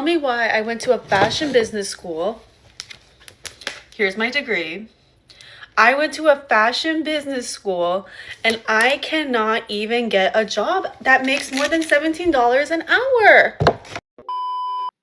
Tell me why I went to a fashion business school. Here's my degree. I went to a fashion business school and I cannot even get a job that makes more than $17 an hour.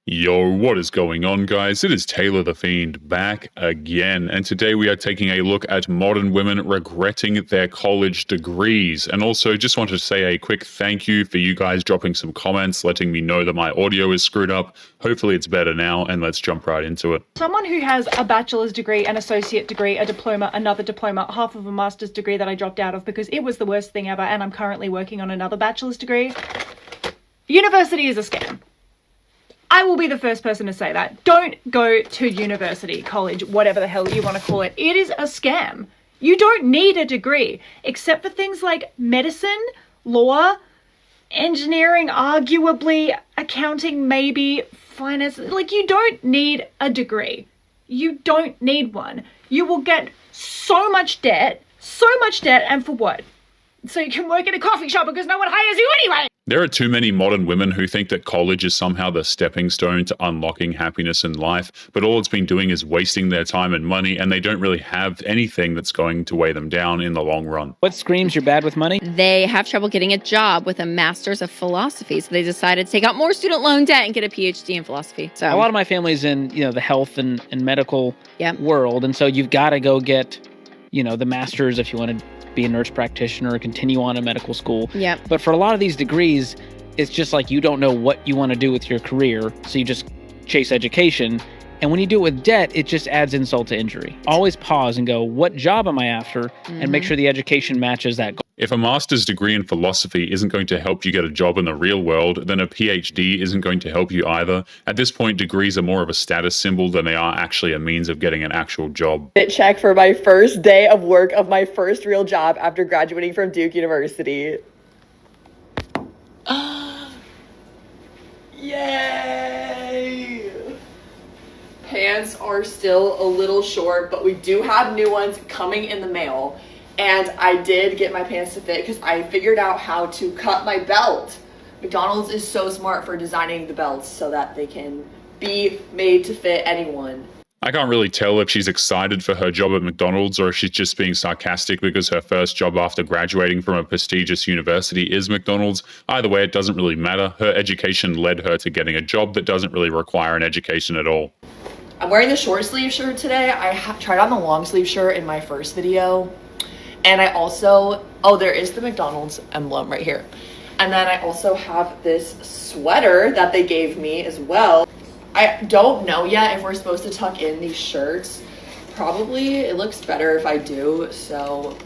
Yo, what is going on, guys? It is Taylor the Fiend back again, and today we are taking a look at modern women regretting their college degrees. And also just want to say a quick thank you for you guys dropping some comments, letting me know that my audio is screwed up. Hopefully it's better now, and let's jump right into it. Someone who has a bachelor's degree, an associate degree, a diploma, another diploma, half of a master's degree that I dropped out of because it was the worst thing ever, and I'm currently working on another bachelor's degree. University is a scam. I will be the first person to say that. Don't go to university, college, whatever the hell you want to call it. It is a scam. You don't need a degree, except for things like medicine, law, engineering, arguably, accounting, maybe, finance. Like, you don't need a degree. You don't need one. You will get so much debt, and for what? So you can work in a coffee shop because no one hires you anyway. There are too many modern women who think that college is somehow the stepping stone to unlocking happiness in life, but all it's been doing is wasting their time and money, and they don't really have anything that's going to weigh them down in the long run. What screams you're bad with money? They have trouble getting a job with a master's of philosophy, so they decided to take out more student loan debt and get a PhD in philosophy. So a lot of my family's in, the health and medical Yep. world, and so you've got to go get, the master's if you want to be a nurse practitioner or continue on in medical school. Yep. But for a lot of these degrees, it's just like you don't know what you want to do with your career, so you just chase education. And when you do it with debt, it just adds insult to injury. Always pause and go, what job am I after? And make sure the education matches that goal. If a master's degree in philosophy isn't going to help you get a job in the real world, then a PhD isn't going to help you either. At this point, degrees are more of a status symbol than they are actually a means of getting an actual job. Check for my first day of work of my first real job after graduating from Duke University. Yay! Pants are still a little short, but we do have new ones coming in the mail. And I did get my pants to fit because I figured out how to cut my belt. McDonald's is so smart for designing the belts so that they can be made to fit anyone. I can't really tell if she's excited for her job at McDonald's or if she's just being sarcastic because her first job after graduating from a prestigious university is McDonald's. Either way, it doesn't really matter. Her education led her to getting a job that doesn't really require an education at all. I'm wearing the short sleeve shirt today. I tried on the long sleeve shirt in my first video. And I also, there is the McDonald's emblem right here. And then I also have this sweater that they gave me as well. I don't know yet if we're supposed to tuck in these shirts. Probably it looks better if I do. So,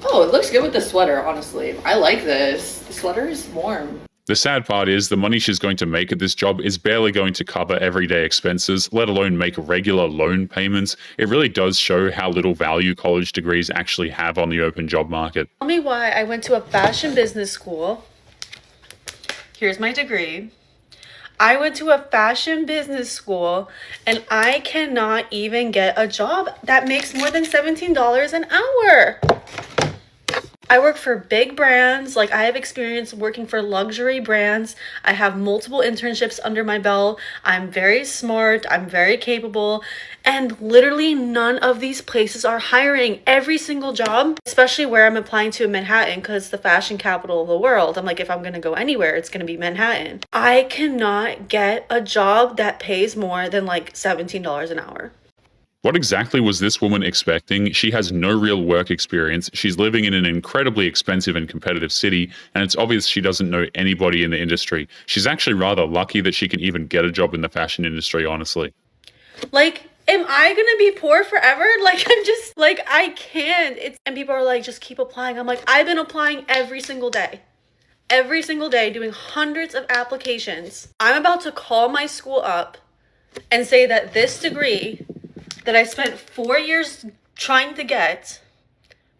it looks good with the sweater, honestly. I like this. The sweater is warm. The sad part is the money she's going to make at this job is barely going to cover everyday expenses, let alone make regular loan payments. It really does show how little value college degrees actually have on the open job market. Tell me why I went to a fashion business school. Here's my degree. I went to a fashion business school and I cannot even get a job that makes more than $17 an hour. I work for big brands. Like, I have experience working for luxury brands. I have multiple internships under my belt. I'm very smart. I'm very capable. And literally none of these places are hiring. Every single job, especially where I'm applying to in Manhattan, because it's the fashion capital of the world. I'm like, if I'm going to go anywhere, it's going to be Manhattan. I cannot get a job that pays more than like $17 an hour. What exactly was this woman expecting? She has no real work experience. She's living in an incredibly expensive and competitive city, and it's obvious she doesn't know anybody in the industry. She's actually rather lucky that she can even get a job in the fashion industry, honestly. Like, am I gonna be poor forever? Like, I'm just, like, I can't. And people are like, just keep applying. I'm like, I've been applying every single day, doing hundreds of applications. I'm about to call my school up and say that this degree that I spent 4 years trying to get,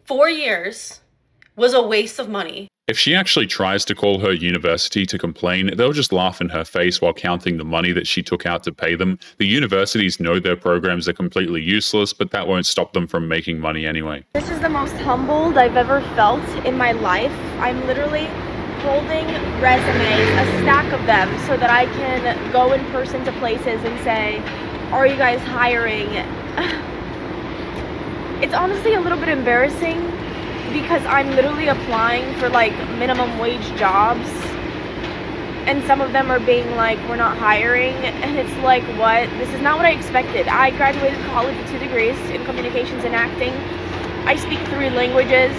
4 years, was a waste of money. If she actually tries to call her university to complain, they'll just laugh in her face while counting the money that she took out to pay them. The universities know their programs are completely useless, but that won't stop them from making money anyway. This is the most humbled I've ever felt in my life. I'm literally holding resumes, a stack of them, so that I can go in person to places and say, are you guys hiring? It's honestly a little bit embarrassing because I'm literally applying for like minimum wage jobs, and some of them are being like, we're not hiring, and it's like, what? This is not what I expected. I graduated college with 2 degrees in communications and acting. I speak 3 languages.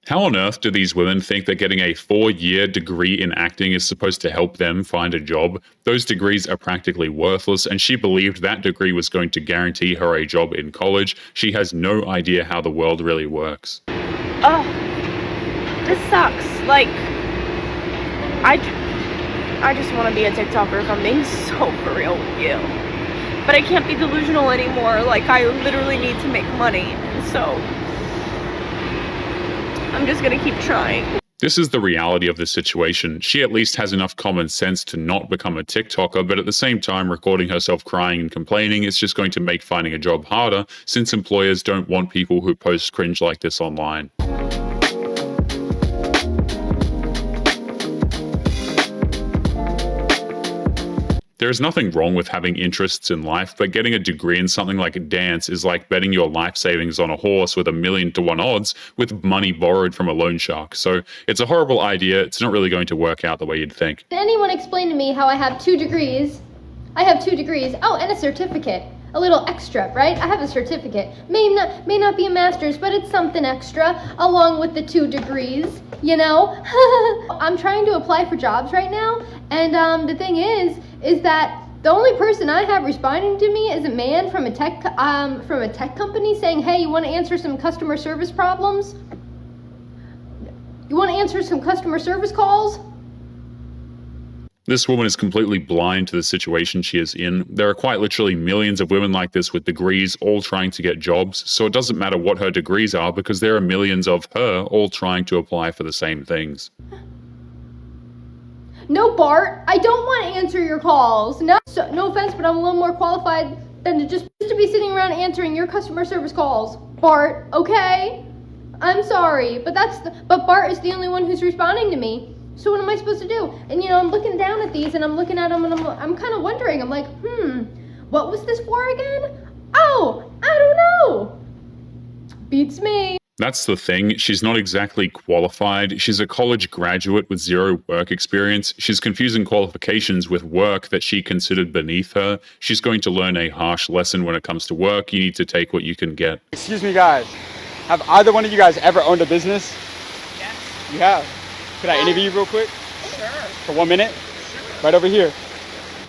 How on earth do these women think that getting a 4-year degree in acting is supposed to help them find a job? Those degrees are practically worthless, and she believed that degree was going to guarantee her a job in college. She has no idea how the world really works. Oh, this sucks. Like, I just want to be a TikToker, if I'm being so for real with you. But I can't be delusional anymore. Like, I literally need to make money, and so I'm just gonna keep trying. This is the reality of the situation. She at least has enough common sense to not become a TikToker, but at the same time, recording herself crying and complaining is just going to make finding a job harder, since employers don't want people who post cringe like this online. There is nothing wrong with having interests in life, but getting a degree in something like dance is like betting your life savings on a horse with 1,000,000 to 1 odds with money borrowed from a loan shark. So it's a horrible idea. It's not really going to work out the way you'd think. Can anyone explain to me how I have 2 degrees? I have 2 degrees. Oh, and a certificate. A little extra, right? I have a certificate. May not be a master's, but it's something extra along with the 2 degrees, you know? I'm trying to apply for jobs right now, and the thing is that the only person I have responding to me is a man from a tech company saying, "Hey, you want to answer some customer service problems? You want to answer some customer service calls?" This woman is completely blind to the situation she is in. There are quite literally millions of women like this with degrees all trying to get jobs, so it doesn't matter what her degrees are because there are millions of her all trying to apply for the same things. No, Bart, I don't want to answer your calls. No offense, but I'm a little more qualified than to just to be sitting around answering your customer service calls. Bart, okay? I'm sorry, but Bart is the only one who's responding to me. So what am I supposed to do? And I'm looking down at these and I'm looking at them and I'm kind of wondering. I'm like, what was this for again? Oh, I don't know. Beats me. That's the thing. She's not exactly qualified. She's a college graduate with 0 work experience. She's confusing qualifications with work that she considered beneath her. She's going to learn a harsh lesson when it comes to work. You need to take what you can get. Excuse me, guys. Have either one of you guys ever owned a business? Yes. You have? Could I interview you real quick? Sure. For 1 minute? Right over here.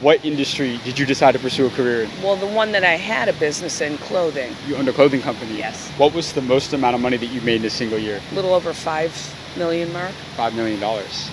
What industry did you decide to pursue a career in? Well, the one that I had a business in, clothing. You owned a clothing company? Yes. What was the most amount of money that you made in a single year? A little over 5 million mark. $5 million.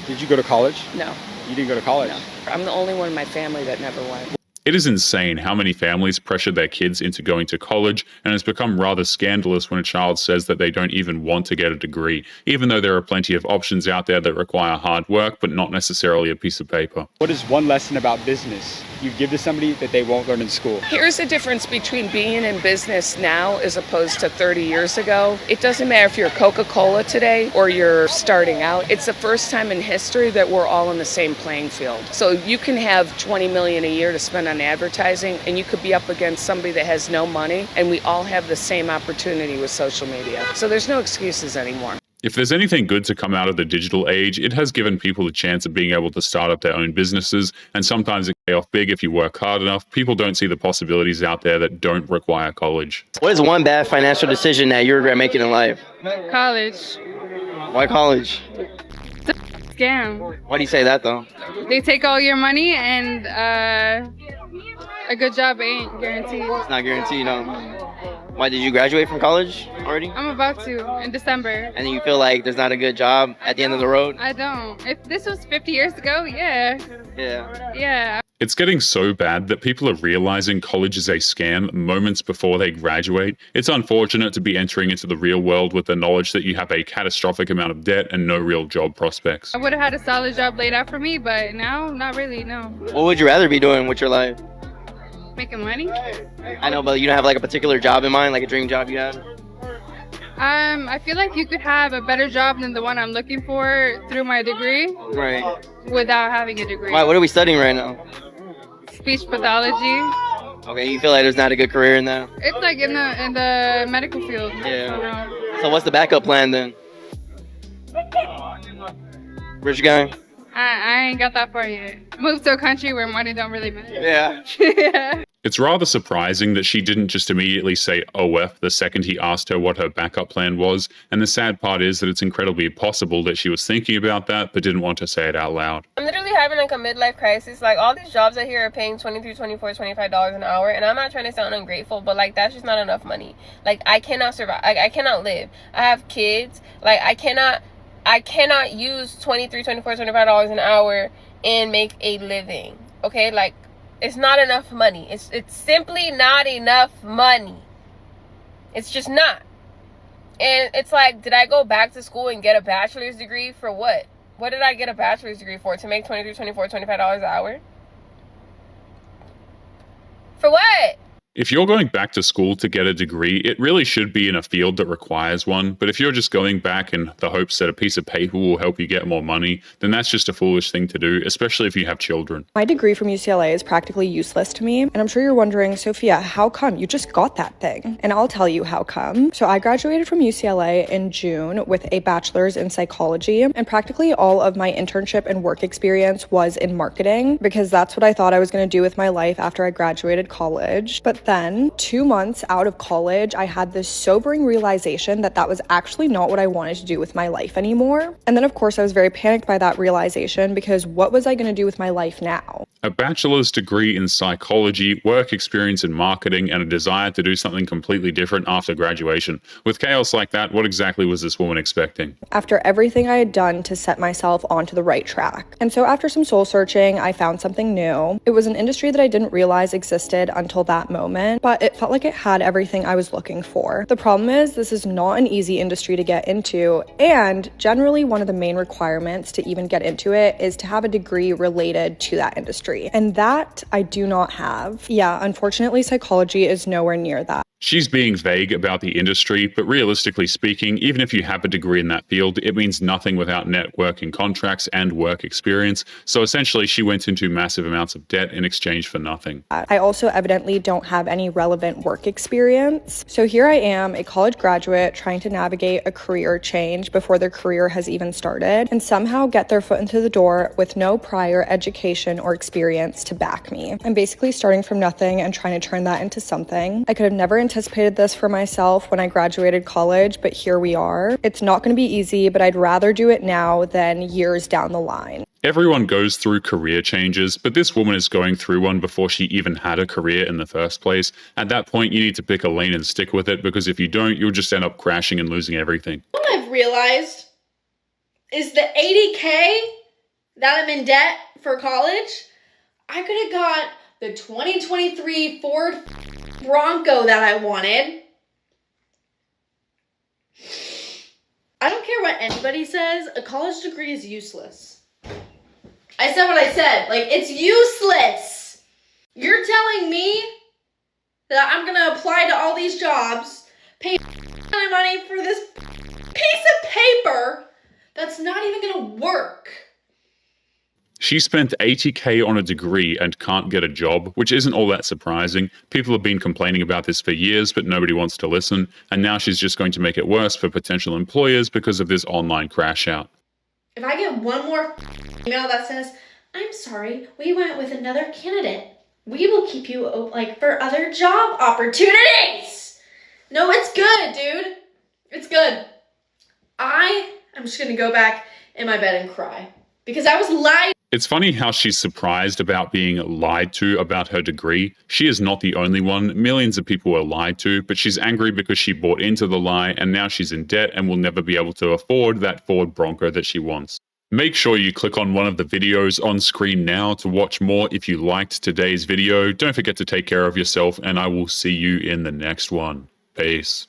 Did you go to college? No. You didn't go to college? No. I'm the only one in my family that never went. It is insane how many families pressure their kids into going to college, and it's become rather scandalous when a child says that they don't even want to get a degree, even though there are plenty of options out there that require hard work, but not necessarily a piece of paper. What is one lesson about business you give to somebody that they won't learn in school? Here's the difference between being in business now as opposed to 30 years ago. It doesn't matter if you're Coca-Cola today or you're starting out. It's the first time in history that we're all in the same playing field. So you can have 20 million a year to spend on advertising, and you could be up against somebody that has no money, and we all have the same opportunity with social media. So there's no excuses anymore. If there's anything good to come out of the digital age, it has given people the chance of being able to start up their own businesses, and sometimes it can pay off big if you work hard enough. People don't see the possibilities out there that don't require college. What is one bad financial decision that you regret making in life? College. Why college? Scam. Why do you say that though? They take all your money and a good job ain't guaranteed. It's not guaranteed, no. Why did you graduate from college already? I'm about to in December. And you feel like there's not a good job at the end of the road? I don't. If this was 50 years ago, yeah. Yeah. Yeah. It's getting so bad that people are realizing college is a scam moments before they graduate. It's unfortunate to be entering into the real world with the knowledge that you have a catastrophic amount of debt and no real job prospects. I would have had a solid job laid out for me, but now, not really, no. What would you rather be doing with your life? Making money? I know, but you don't have like a particular job in mind, like a dream job you have? I feel like you could have a better job than the one I'm looking for through my degree Right. without having a degree. Why? What are we studying right now? Speech pathology. Okay, you feel like there's not a good career in that? It's like in the medical field. Yeah. So what's the backup plan then? Where's you going? I ain't got that far yet. Moved to a country where money don't really matter. Yeah. Yeah. It's rather surprising that she didn't just immediately say OF the second he asked her what her backup plan was, and the sad part is that it's incredibly possible that she was thinking about that but didn't want to say it out loud. I'm literally having like a midlife crisis. Like all these jobs out here are paying $23, $24, $25 an hour, and I'm not trying to sound ungrateful, but like that's just not enough money. Like I cannot survive. Like I cannot live. I have kids. Like I cannot use $23, $24, $25 an hour and make a living. Okay, like it's not enough money. It's simply not enough money. It's just not. And it's like, did I go back to school and get a bachelor's degree for what? What did I get a bachelor's degree for? To make $23, $24, $25 an hour? For what? If you're going back to school to get a degree, it really should be in a field that requires one. But if you're just going back in the hopes that a piece of paper will help you get more money, then that's just a foolish thing to do, especially if you have children. My degree from UCLA is practically useless to me. And I'm sure you're wondering, Sophia, how come? You just got that thing. And I'll tell you how come. So I graduated from UCLA in June with a bachelor's in psychology. And practically all of my internship and work experience was in marketing because that's what I thought I was going to do with my life after I graduated college. But then 2 months out of college, I had this sobering realization that that was actually not what I wanted to do with my life anymore. And then of course I was very panicked by that realization because what was I going to do with my life now? A bachelor's degree in psychology, work experience in marketing, and a desire to do something completely different after graduation. With chaos like that, what exactly was this woman expecting? After everything I had done to set myself onto the right track. And so after some soul searching, I found something new. It was an industry that I didn't realize existed until that moment, but it felt like it had everything I was looking for. The problem is this is not an easy industry to get into, and generally one of the main requirements to even get into it is to have a degree related to that industry. And that I do not have. Yeah, unfortunately, psychology is nowhere near that. She's being vague about the industry, but realistically speaking, even if you have a degree in that field, it means nothing without networking contracts and work experience. So essentially, she went into massive amounts of debt in exchange for nothing. I also evidently don't have any relevant work experience. So here I am, a college graduate trying to navigate a career change before their career has even started and somehow get their foot into the door with no prior education or experience to back me. I'm basically starting from nothing and trying to turn that into something. I could have never anticipated this for myself when I graduated college, but here we are. It's not going to be easy, but I'd rather do it now than years down the line. Everyone goes through career changes, but this woman is going through one before she even had a career in the first place. At that point, you need to pick a lane and stick with it, because if you don't, you'll just end up crashing and losing everything. What I've realized is the $80K that I'm in debt for college, I could have got the 2023 Ford Bronco that I wanted. I don't care what anybody says, a college degree is useless. I said what I said, like it's useless. You're telling me that I'm gonna apply to all these jobs, pay money for this piece of paper that's not even gonna work. She spent $80K on a degree and can't get a job, which isn't all that surprising. People have been complaining about this for years, but nobody wants to listen. And now she's just going to make it worse for potential employers because of this online crash out. If I get one more email that says, I'm sorry, we went with another candidate. We will keep you for other job opportunities. No, it's good, dude. It's good. I'm just going to go back in my bed and cry because I was lied. It's funny how she's surprised about being lied to about her degree. She is not the only one. Millions of people were lied to, but she's angry because she bought into the lie and now she's in debt and will never be able to afford that Ford Bronco that she wants. Make sure you click on one of the videos on screen now to watch more if you liked today's video. Don't forget to take care of yourself, and I will see you in the next one. Peace.